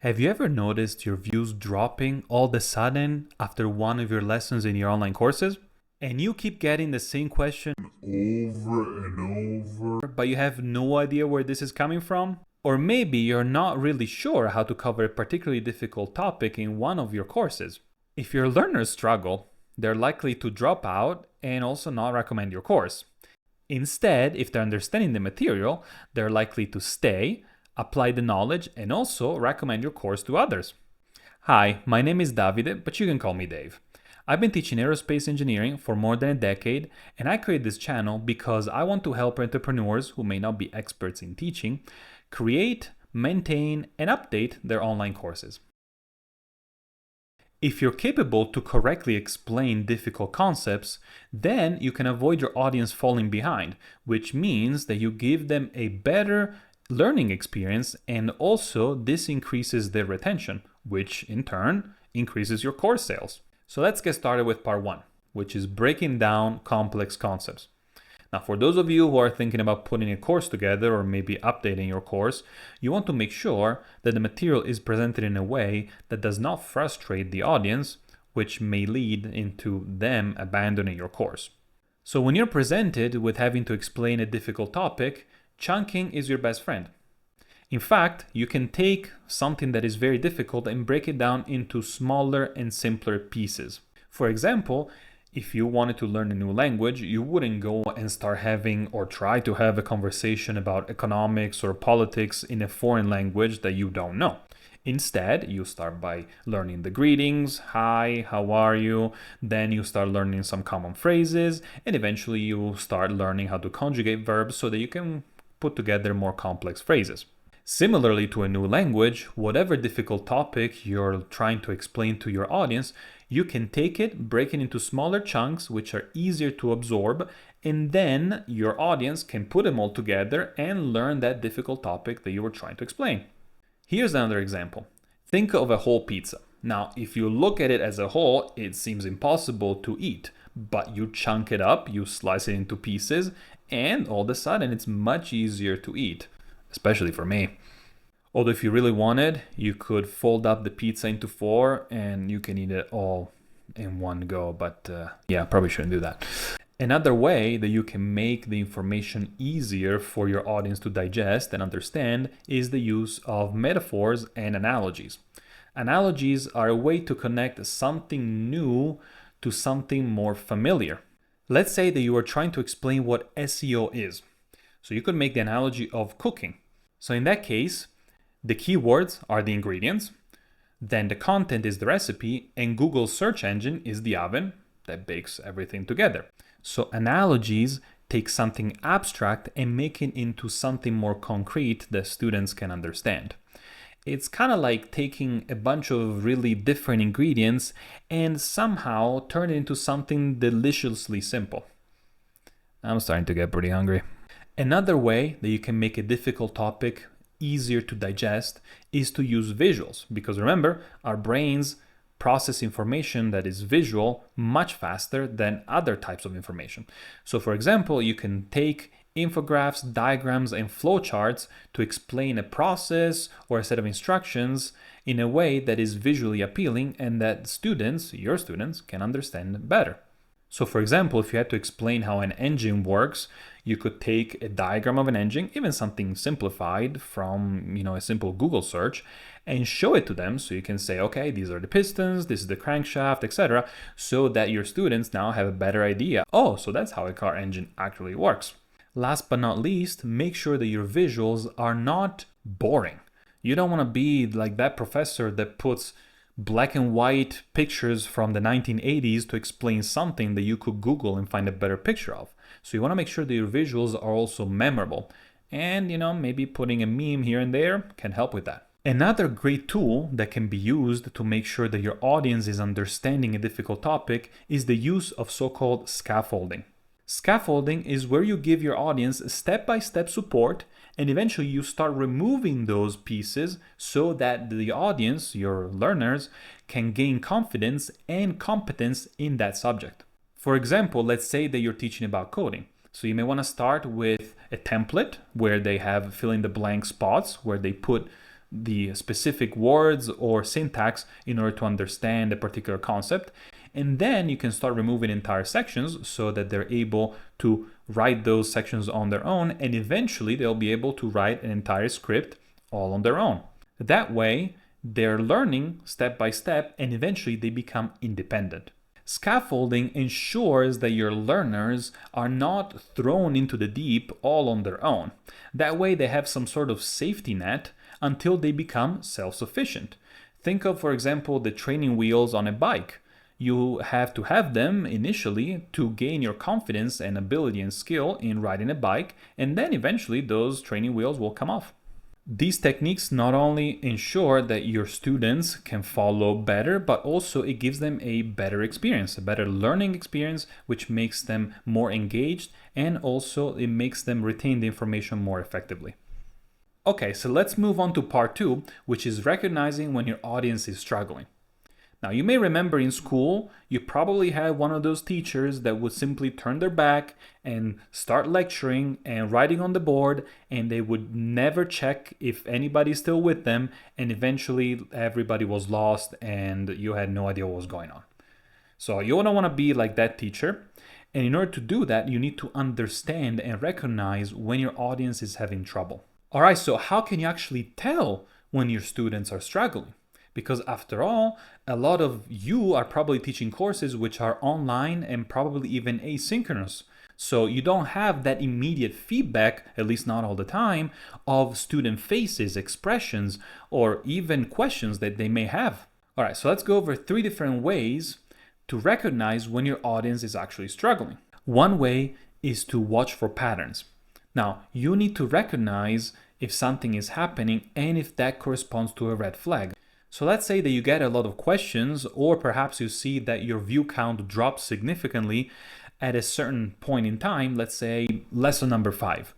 Have you ever noticed your views dropping all of a sudden after one of your lessons in your online courses? And you keep getting the same question over and over, but you have no idea where this is coming from? Or maybe you're not really sure how to cover a particularly difficult topic in one of your courses. If your learners struggle, they're likely to drop out and also not recommend your course. Instead, if they're understanding the material, they're likely to stay, apply the knowledge, and also recommend your course to others. Hi, my name is Davide, but you can call me Dave. I've been teaching aerospace engineering for more than a decade, and I created this channel because I want to help entrepreneurs who may not be experts in teaching create, maintain, and update their online courses. If you're capable to correctly explain difficult concepts, then you can avoid your audience falling behind, which means that you give them a better learning experience, and also this increases their retention, which in turn increases your course sales. So let's get started with part one, which is breaking down complex concepts. Now, for those of you who are thinking about putting a course together or maybe updating your course, you want to make sure that the material is presented in a way that does not frustrate the audience, which may lead into them abandoning your course. So when you're presented with having to explain a difficult topic, chunking is your best friend. In fact, you can take something that is very difficult and break it down into smaller and simpler pieces. For example, if you wanted to learn a new language, you wouldn't go and start having or try to have a conversation about economics or politics in a foreign language that you don't know. Instead, you start by learning the greetings, hi, how are you? Then you start learning some common phrases, and eventually you start learning how to conjugate verbs so that you can put together more complex phrases. Similarly to a new language, whatever difficult topic you're trying to explain to your audience, you can take it, break it into smaller chunks which are easier to absorb, and then your audience can put them all together and learn that difficult topic that you were trying to explain. Here's another example. Think of a whole pizza. Now, if you look at it as a whole, it seems impossible to eat, but you chunk it up, you slice it into pieces, and all of a sudden it's much easier to eat, especially for me. Although if you really wanted, you could fold up the pizza into 4 and you can eat it all in one go, but probably shouldn't do that. Another way that you can make the information easier for your audience to digest and understand is the use of metaphors and analogies. Analogies are a way to connect something new to something more familiar. Let's say that you are trying to explain what SEO is. So you could make the analogy of cooking. So in that case, the keywords are the ingredients, then the content is the recipe, and Google's search engine is the oven that bakes everything together. So analogies take something abstract and make it into something more concrete that students can understand. It's kind of like taking a bunch of really different ingredients and somehow turn it into something deliciously simple. I'm starting to get pretty hungry. Another way that you can make a difficult topic easier to digest is to use visuals, because remember, our brains process information that is visual much faster than other types of information. So for example, you can take infographics, diagrams, and flowcharts to explain a process or a set of instructions in a way that is visually appealing and that students, your students, can understand better. So for example, if you had to explain how an engine works, you could take a diagram of an engine, even something simplified from, a simple Google search, and show it to them so you can say, okay, these are the pistons, this is the crankshaft, etc., so that your students now have a better idea. Oh, so that's how a car engine actually works. Last but not least, make sure that your visuals are not boring. You don't want to be like that professor that puts black and white pictures from the 1980s to explain something that you could Google and find a better picture of. So you want to make sure that your visuals are also memorable. And, maybe putting a meme here and there can help with that. Another great tool that can be used to make sure that your audience is understanding a difficult topic is the use of so-called scaffolding. Scaffolding is where you give your audience step-by-step support, and eventually you start removing those pieces so that the audience, your learners, can gain confidence and competence in that subject. For example, let's say that you're teaching about coding. So you may want to start with a template where they have fill in the blank spots where they put the specific words or syntax in order to understand a particular concept. And then you can start removing entire sections so that they're able to write those sections on their own, and eventually they'll be able to write an entire script all on their own. That way, they're learning step by step, and eventually they become independent. Scaffolding ensures that your learners are not thrown into the deep all on their own. That way they have some sort of safety net until they become self-sufficient. Think of, for example, the training wheels on a bike. You have to have them initially to gain your confidence and ability and skill in riding a bike, and then eventually those training wheels will come off. These techniques not only ensure that your students can follow better, but also it gives them a better experience, a better learning experience, which makes them more engaged, and also it makes them retain the information more effectively. Okay, so let's move on to part 2, which is recognizing when your audience is struggling. Now, you may remember in school, you probably had one of those teachers that would simply turn their back and start lecturing and writing on the board, and they would never check if anybody's still with them, and eventually everybody was lost and you had no idea what was going on. So you don't want to be like that teacher, and in order to do that, you need to understand and recognize when your audience is having trouble. All right, so how can you actually tell when your students are struggling? Because after all, a lot of you are probably teaching courses which are online and probably even asynchronous. So you don't have that immediate feedback, at least not all the time, of student faces, expressions, or even questions that they may have. All right, so let's go over 3 different ways to recognize when your audience is actually struggling. One way is to watch for patterns. Now, you need to recognize if something is happening and if that corresponds to a red flag. So let's say that you get a lot of questions, or perhaps you see that your view count drops significantly at a certain point in time, let's say lesson number 5.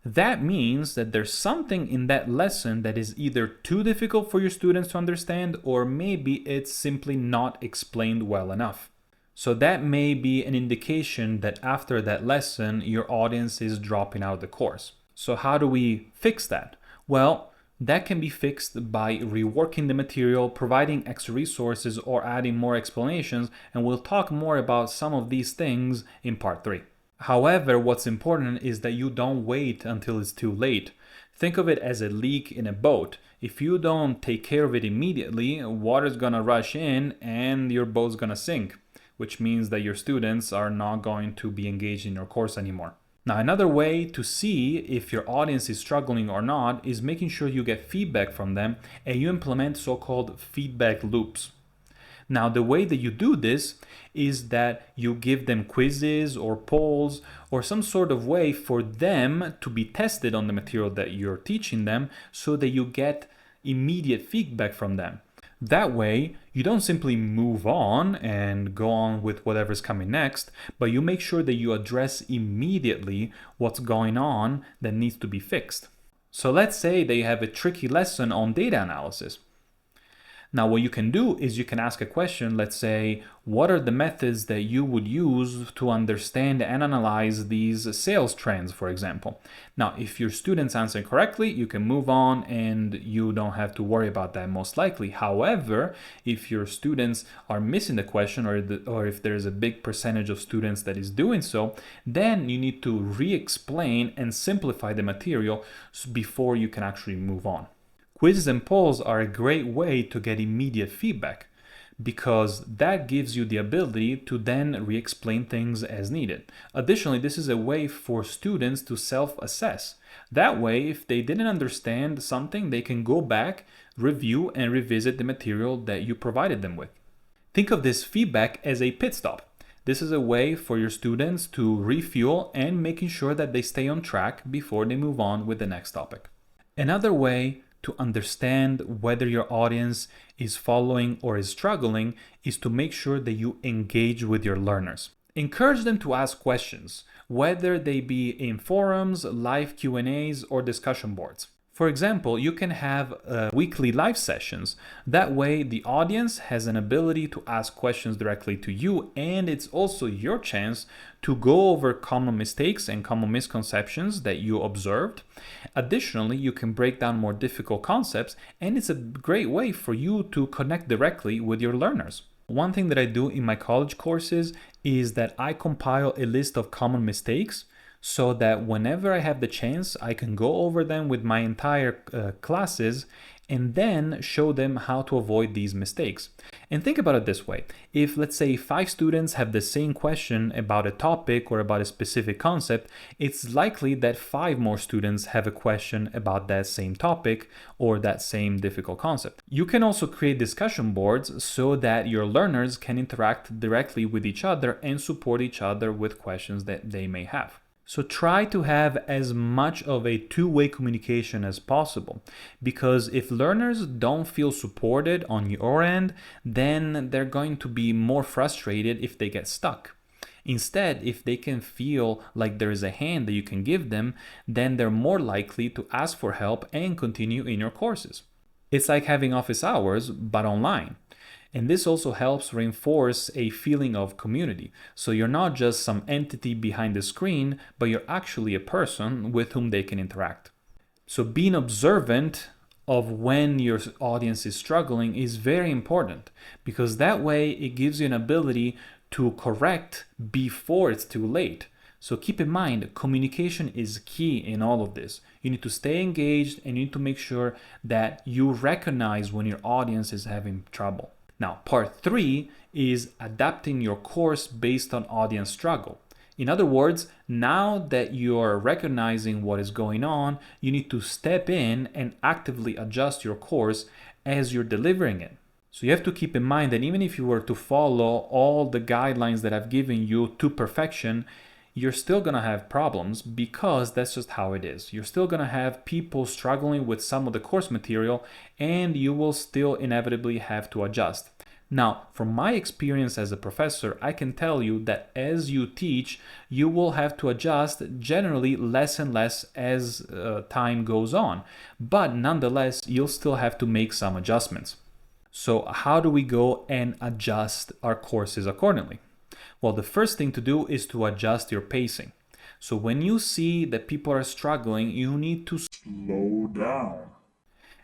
That means that there's something in that lesson that is either too difficult for your students to understand, or maybe it's simply not explained well enough. So that may be an indication that after that lesson, your audience is dropping out of the course. So how do we fix that? Well, that can be fixed by reworking the material, providing extra resources, or adding more explanations, and we'll talk more about some of these things in part 3. However, what's important is that you don't wait until it's too late. Think of it as a leak in a boat. If you don't take care of it immediately, water's gonna rush in and your boat's gonna sink, which means that your students are not going to be engaged in your course anymore. Now, another way to see if your audience is struggling or not is making sure you get feedback from them and you implement so-called feedback loops. Now, the way that you do this is that you give them quizzes or polls or some sort of way for them to be tested on the material that you're teaching them so that you get immediate feedback from them. That way, you don't simply move on and go on with whatever's coming next, but you make sure that you address immediately what's going on that needs to be fixed. So let's say they have a tricky lesson on data analysis. Now, what you can do is you can ask a question, let's say, what are the methods that you would use to understand and analyze these sales trends, for example? Now, if your students answer correctly, you can move on and you don't have to worry about that most likely. However, if your students are missing the question or if there's a big percentage of students that is doing so, then you need to re-explain and simplify the material before you can actually move on. Quizzes and polls are a great way to get immediate feedback because that gives you the ability to then re-explain things as needed. Additionally, this is a way for students to self-assess. That way, if they didn't understand something, they can go back, review, and revisit the material that you provided them with. Think of this feedback as a pit stop. This is a way for your students to refuel and making sure that they stay on track before they move on with the next topic. Another way to understand whether your audience is following or is struggling is to make sure that you engage with your learners. Encourage them to ask questions, whether they be in forums, live Q&As, or discussion boards. For example, you can have weekly live sessions. That way, the audience has an ability to ask questions directly to you, and it's also your chance to go over common mistakes and common misconceptions that you observed. Additionally, you can break down more difficult concepts, and it's a great way for you to connect directly with your learners. One thing that I do in my college courses is that I compile a list of common mistakes so that whenever I have the chance, I can go over them with my entire classes and then show them how to avoid these mistakes. And think about it this way. If, let's say, 5 students have the same question about a topic or about a specific concept, it's likely that 5 more students have a question about that same topic or that same difficult concept. You can also create discussion boards so that your learners can interact directly with each other and support each other with questions that they may have. So try to have as much of a two-way communication as possible, because if learners don't feel supported on your end, then they're going to be more frustrated if they get stuck. Instead, if they can feel like there is a hand that you can give them, then they're more likely to ask for help and continue in your courses. It's like having office hours, but online. And this also helps reinforce a feeling of community. So you're not just some entity behind the screen, but you're actually a person with whom they can interact. So being observant of when your audience is struggling is very important, because that way it gives you an ability to correct before it's too late. So keep in mind, communication is key in all of this. You need to stay engaged and you need to make sure that you recognize when your audience is having trouble. Now, part 3 is adapting your course based on audience struggle. In other words, now that you're recognizing what is going on, you need to step in and actively adjust your course as you're delivering it. So you have to keep in mind that even if you were to follow all the guidelines that I've given you to perfection, you're still going to have problems, because that's just how it is. You're still going to have people struggling with some of the course material, and you will still inevitably have to adjust. Now, from my experience as a professor, I can tell you that as you teach, you will have to adjust generally less and less as time goes on. But nonetheless, you'll still have to make some adjustments. So how do we go and adjust our courses accordingly? Well, the first thing to do is to adjust your pacing. So when you see that people are struggling, you need to slow down.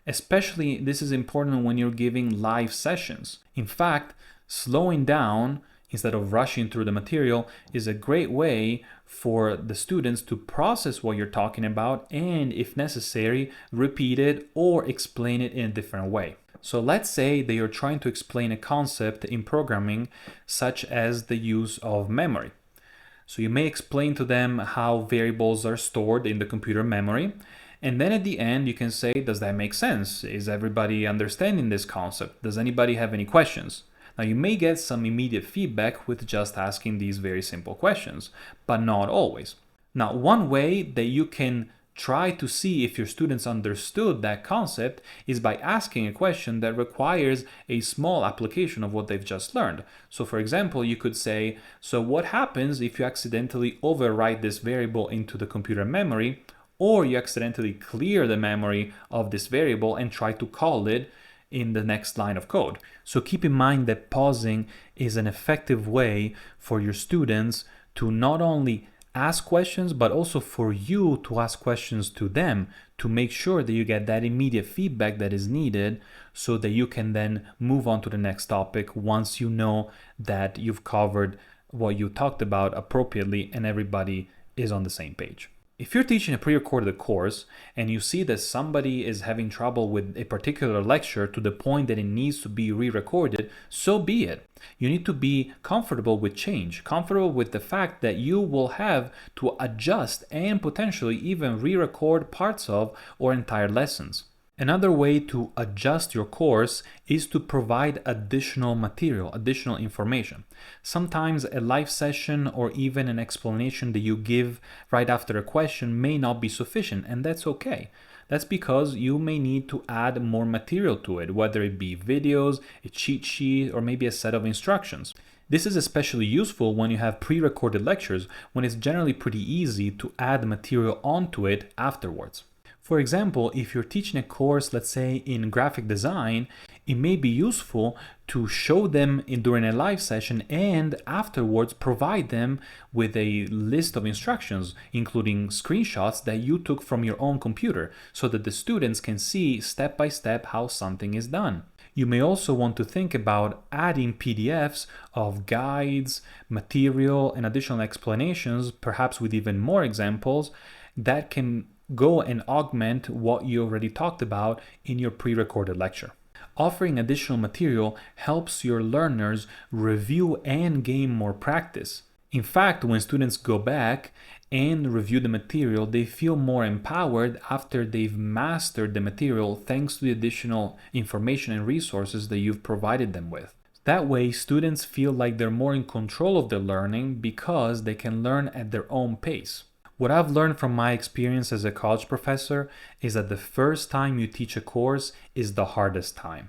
Especially this is important when you're giving live sessions. In fact, slowing down instead of rushing through the material is a great way for the students to process what you're talking about and, if necessary, repeat it or explain it in a different way. So let's say that you're trying to explain a concept in programming, such as the use of memory. So you may explain to them how variables are stored in the computer memory, and then at the end you can say, does that make sense? Is everybody understanding this concept? Does anybody have any questions? Now you may get some immediate feedback with just asking these very simple questions, but not always. Now, one way that you can try to see if your students understood that concept is by asking a question that requires a small application of what they've just learned. So for example, you could say, so what happens if you accidentally overwrite this variable into the computer memory, or you accidentally clear the memory of this variable and try to call it in the next line of code? So keep in mind that pausing is an effective way for your students to not only ask questions, but also for you to ask questions to them to make sure that you get that immediate feedback that is needed so that you can then move on to the next topic once you know that you've covered what you talked about appropriately and everybody is on the same page. If you're teaching a pre-recorded course and you see that somebody is having trouble with a particular lecture to the point that it needs to be re-recorded, so be it. You need to be comfortable with change, comfortable with the fact that you will have to adjust and potentially even re-record parts of or entire lessons. Another way to adjust your course is to provide additional material, additional information. Sometimes a live session or even an explanation that you give right after a question may not be sufficient, and that's okay. That's because you may need to add more material to it, whether it be videos, a cheat sheet, or maybe a set of instructions. This is especially useful when you have pre-recorded lectures, when it's generally pretty easy to add material onto it afterwards. For example, if you're teaching a course, let's say in graphic design, it may be useful to show them during a live session and afterwards provide them with a list of instructions, including screenshots that you took from your own computer, so that the students can see step by step how something is done. You may also want to think about adding PDFs of guides, material, and additional explanations, perhaps with even more examples, that can go and augment what you already talked about in your pre-recorded lecture. Offering additional material helps your learners review and gain more practice. In fact, when students go back and review the material, they feel more empowered after they've mastered the material thanks to the additional information and resources that you've provided them with. That way, students feel like they're more in control of their learning because they can learn at their own pace. What I've learned from my experience as a college professor is that the first time you teach a course is the hardest time.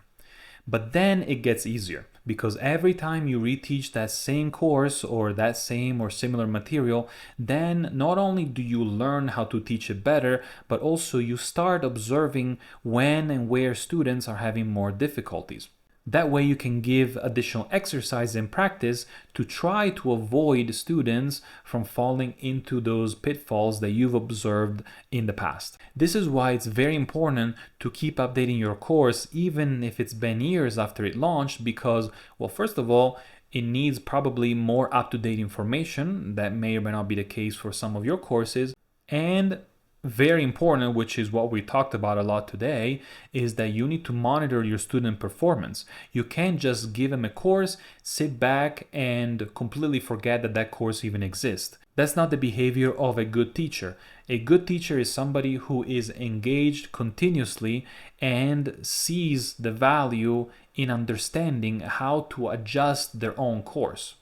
But then it gets easier because every time you reteach that same course or that same or similar material, then not only do you learn how to teach it better, but also you start observing when and where students are having more difficulties. That way you can give additional exercise and practice to try to avoid students from falling into those pitfalls that you've observed in the past. This is why it's very important to keep updating your course even if it's been years after it launched because, well, first of all, it needs probably more up-to-date information. That may or may not be the case for some of your courses. And very important, which is what we talked about a lot today, is that you need to monitor your student performance. You can't just give them a course, sit back, and completely forget that that course even exists. That's not the behavior of a good teacher. A good teacher is somebody who is engaged continuously and sees the value in understanding how to adjust their own course.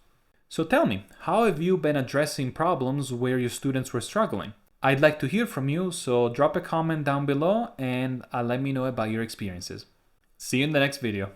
So tell me, how have you been addressing problems where your students were struggling? I'd like to hear from you, so drop a comment down below and let me know about your experiences. See you in the next video.